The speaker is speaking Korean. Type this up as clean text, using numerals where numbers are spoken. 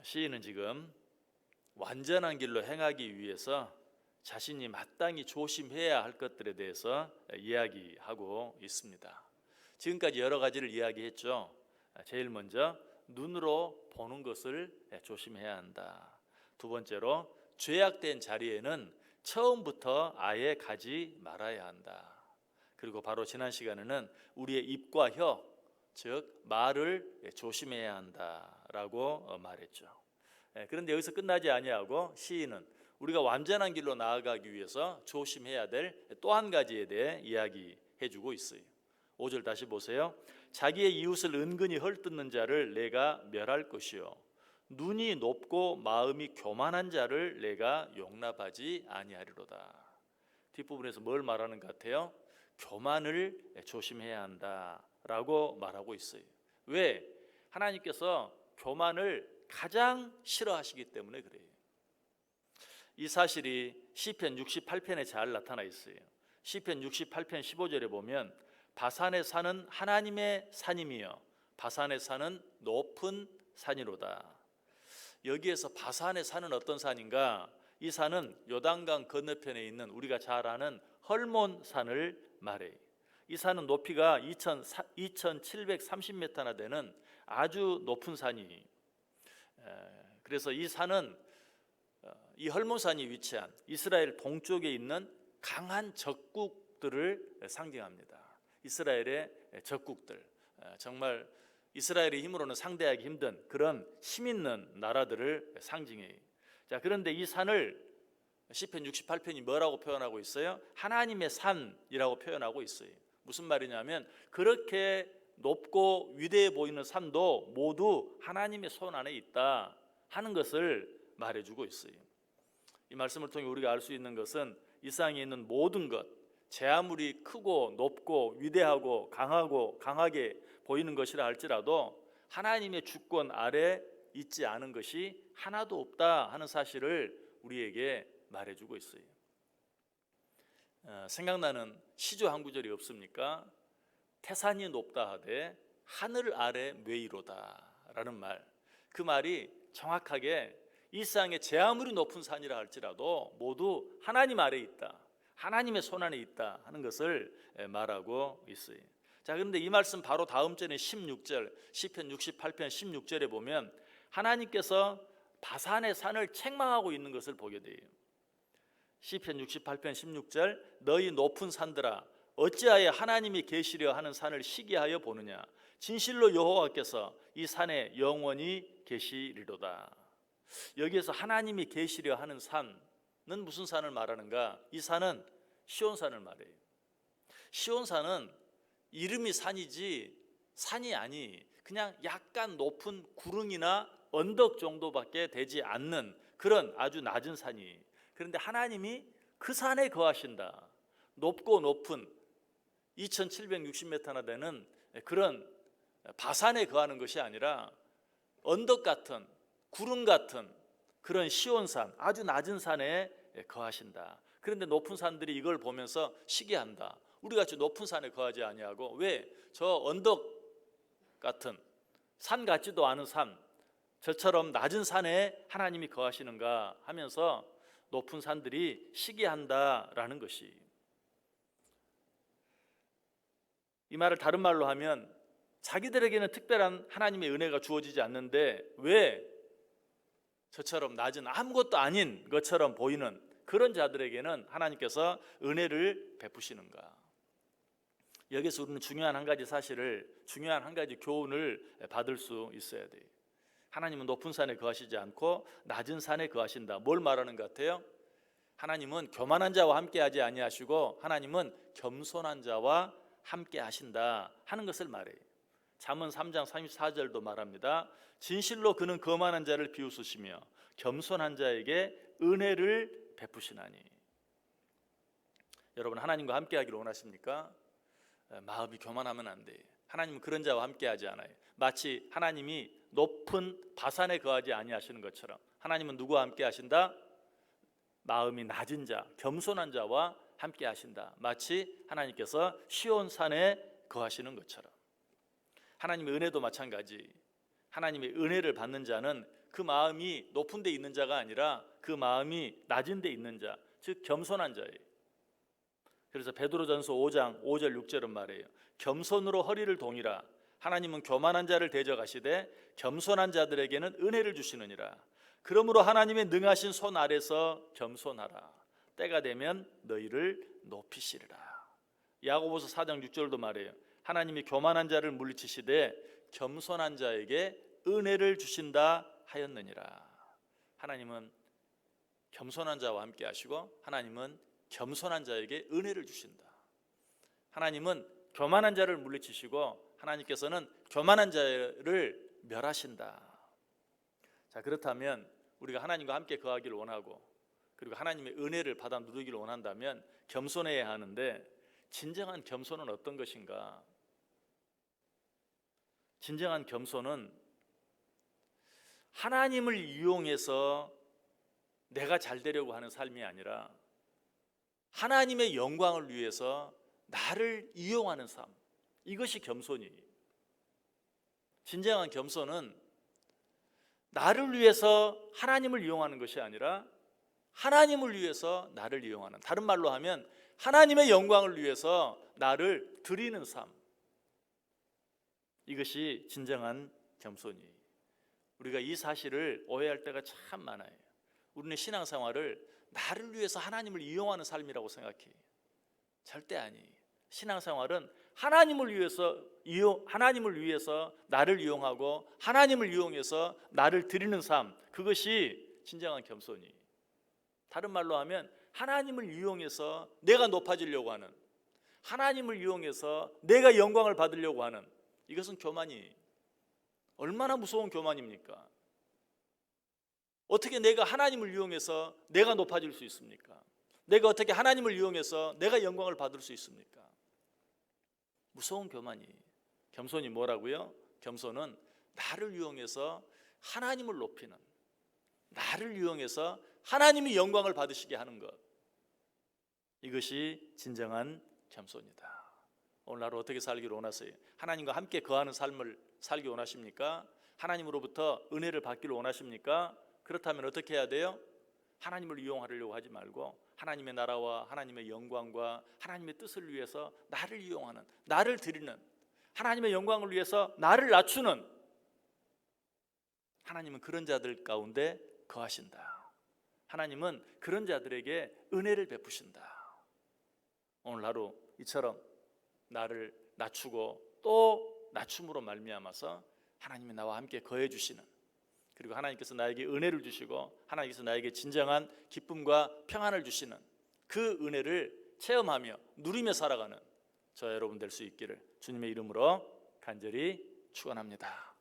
시인은 지금 완전한 길로 행하기 위해서 자신이 마땅히 조심해야 할 것들에 대해서 이야기하고 있습니다. 지금까지 여러 가지를 이야기했죠. 제일 먼저 눈으로 보는 것을 조심해야 한다. 두 번째로 죄악된 자리에는 처음부터 아예 가지 말아야 한다. 그리고 바로 지난 시간에는 우리의 입과 혀, 즉 말을 조심해야 한다라고 말했죠. 그런데 여기서 끝나지 아니하고 시인은 우리가 완전한 길로 나아가기 위해서 조심해야 될 또 한 가지에 대해 이야기해 주고 있어요. 5절 다시 보세요. 자기의 이웃을 은근히 헐뜯는 자를 내가 멸할 것이요 눈이 높고 마음이 교만한 자를 내가 용납하지 아니하리로다. 뒷부분에서 뭘 말하는 것 같아요? 교만을 조심해야 한다라고 말하고 있어요. 왜? 하나님께서 교만을 가장 싫어하시기 때문에 그래요. 이 사실이 시편 68편에 잘 나타나 있어요. 시편 68편 15절에 보면 바산의 산은 하나님의 산이며 바산의 산은 높은 산이로다. 여기에서 바산의 산은 어떤 산인가? 이 산은 요단강 건너편에 있는 우리가 잘 아는 헐몬 산을 말해요. 이 산은 높이가 2730m나 되는 아주 높은 산이, 그래서 이 산은 이 헐몬산이 위치한 이스라엘 동쪽에 있는 강한 적국들을 상징합니다. 이스라엘의 적국들, 정말 이스라엘의 힘으로는 상대하기 힘든 그런 힘 있는 나라들을 상징해요. 자, 그런데 이 산을 시편 68편이 뭐라고 표현하고 있어요? 하나님의 산이라고 표현하고 있어요. 무슨 말이냐면 그렇게 높고 위대해 보이는 산도 모두 하나님의 손 안에 있다 하는 것을 말해주고 있어요. 이 말씀을 통해 우리가 알 수 있는 것은 이 세상에 있는 모든 것, 제 아무리 크고 높고 위대하고 강하고 강하게 보이는 것이라 할지라도 하나님의 주권 아래 있지 않은 것이 하나도 없다 하는 사실을 우리에게 말해주고 있어요. 생각나는 시조 한 구절이 없습니까? 태산이 높다 하되 하늘 아래 뇌이로다 라는 말. 그 말이 정확하게 이 세상에 제 아무리 높은 산이라 할지라도 모두 하나님 아래 있다, 하나님의 손 안에 있다 하는 것을 말하고 있어요. 자, 그런데 이 말씀 바로 다음 절에 16절 시편 68편 16절에 보면 하나님께서 바산의 산을 책망하고 있는 것을 보게 돼요. 시편 68편 16절 너희 높은 산들아 어찌하여 하나님이 계시려 하는 산을 시기하여 보느냐 진실로 여호와께서 이 산에 영원히 계시리로다. 여기에서 하나님이 계시려 하는 산은 무슨 산을 말하는가? 이 산은 시온산을 말해요. 시온산은 이름이 산이지 산이 아니 그냥 약간 높은 구릉이나 언덕 정도밖에 되지 않는 그런 아주 낮은 산이. 그런데 하나님이 그 산에 거하신다. 높고 높은 2760m나 되는 그런 바산에 거하는 것이 아니라 언덕 같은 구름 같은 그런 시온산 아주 낮은 산에 거하신다. 그런데 높은 산들이 이걸 보면서 시기한다. 우리같이 높은 산에 거하지 아니하고 왜 저 언덕 같은 산 같지도 않은 산 저처럼 낮은 산에 하나님이 거하시는가 하면서 높은 산들이 시기한다라는 것이, 이 말을 다른 말로 하면 자기들에게는 특별한 하나님의 은혜가 주어지지 않는데 왜 저처럼 낮은 아무것도 아닌 것처럼 보이는 그런 자들에게는 하나님께서 은혜를 베푸시는가? 여기서 우리는 중요한 한 가지 사실을, 중요한 한 가지 교훈을 받을 수 있어야 돼요. 하나님은 높은 산에 거하시지 않고 낮은 산에 거하신다. 뭘 말하는 것 같아요? 하나님은 교만한 자와 함께 하지 아니하시고 하나님은 겸손한 자와 함께 하신다 하는 것을 말해요. 잠언 3장 34절도 말합니다. 진실로 그는 거만한 자를 비웃으시며 겸손한 자에게 은혜를 베푸시나니. 여러분 하나님과 함께 하기를 원하십니까? 마음이 교만하면 안 돼요. 하나님은 그런 자와 함께 하지 않아요. 마치 하나님이 높은 바산에 거하지 아니하시는 것처럼 하나님은 누구와 함께 하신다? 마음이 낮은 자, 겸손한 자와 함께 하신다. 마치 하나님께서 시온산에 거하시는 것처럼. 하나님의 은혜도 마찬가지. 하나님의 은혜를 받는 자는 그 마음이 높은 데 있는 자가 아니라 그 마음이 낮은 데 있는 자, 즉 겸손한 자예요. 그래서 베드로전서 5장 5절 6절은 말해요. 겸손으로 허리를 동이라. 하나님은 교만한 자를 대적하시되 겸손한 자들에게는 은혜를 주시느니라. 그러므로 하나님의 능하신 손 아래서 겸손하라. 때가 되면 너희를 높이시리라. 야고보서 4장 6절도 말해요. 하나님이 교만한 자를 물리치시되 겸손한 자에게 은혜를 주신다 하였느니라. 하나님은 겸손한 자와 함께 하시고 하나님은 겸손한 자에게 은혜를 주신다. 하나님은 교만한 자를 물리치시고 하나님께서는 교만한 자를 멸하신다. 자, 그렇다면 우리가 하나님과 함께 거하기를 원하고 그리고 하나님의 은혜를 받아 누리기를 원한다면 겸손해야 하는데 진정한 겸손은 어떤 것인가? 진정한 겸손은 하나님을 이용해서 내가 잘 되려고 하는 삶이 아니라 하나님의 영광을 위해서 나를 이용하는 삶, 이것이 겸손이. 진정한 겸손은 나를 위해서 하나님을 이용하는 것이 아니라 하나님을 위해서 나를 이용하는, 다른 말로 하면 하나님의 영광을 위해서 나를 드리는 삶, 이것이 진정한 겸손이. 우리가 이 사실을 오해할 때가 참 많아요. 우리는 신앙생활을 나를 위해서 하나님을 이용하는 삶이라고 생각해. 절대 아니에요. 신앙생활은 하나님을 위해서 나를 이용하고 하나님을 이용해서 나를 드리는 삶, 그것이 진정한 겸손이. 다른 말로 하면 하나님을 이용해서 내가 높아지려고 하는, 하나님을 이용해서 내가 영광을 받으려고 하는, 이것은 교만이. 얼마나 무서운 교만입니까? 어떻게 내가 하나님을 이용해서 내가 높아질 수 있습니까? 내가 어떻게 하나님을 이용해서 내가 영광을 받을 수 있습니까? 무서운 교만이. 겸손이 뭐라고요? 겸손은 나를 이용해서 하나님을 높이는, 나를 이용해서 하나님이 영광을 받으시게 하는 것, 이것이 진정한 겸손이다. 오늘 하루 어떻게 살기를 원하세요? 하나님과 함께 거하는 삶을 살기 원하십니까? 하나님으로부터 은혜를 받기를 원하십니까? 그렇다면 어떻게 해야 돼요? 하나님을 이용하려고 하지 말고 하나님의 나라와 하나님의 영광과 하나님의 뜻을 위해서 나를 이용하는, 나를 드리는, 하나님의 영광을 위해서 나를 낮추는, 하나님은 그런 자들 가운데 거하신다. 하나님은 그런 자들에게 은혜를 베푸신다. 오늘 하루 이처럼 나를 낮추고 또 낮춤으로 말미암아서 하나님이 나와 함께 거해 주시는, 그리고 하나님께서 나에게 은혜를 주시고 하나님께서 나에게 진정한 기쁨과 평안을 주시는 그 은혜를 체험하며 누리며 살아가는 저 여러분 될 수 있기를 주님의 이름으로 간절히 축원합니다.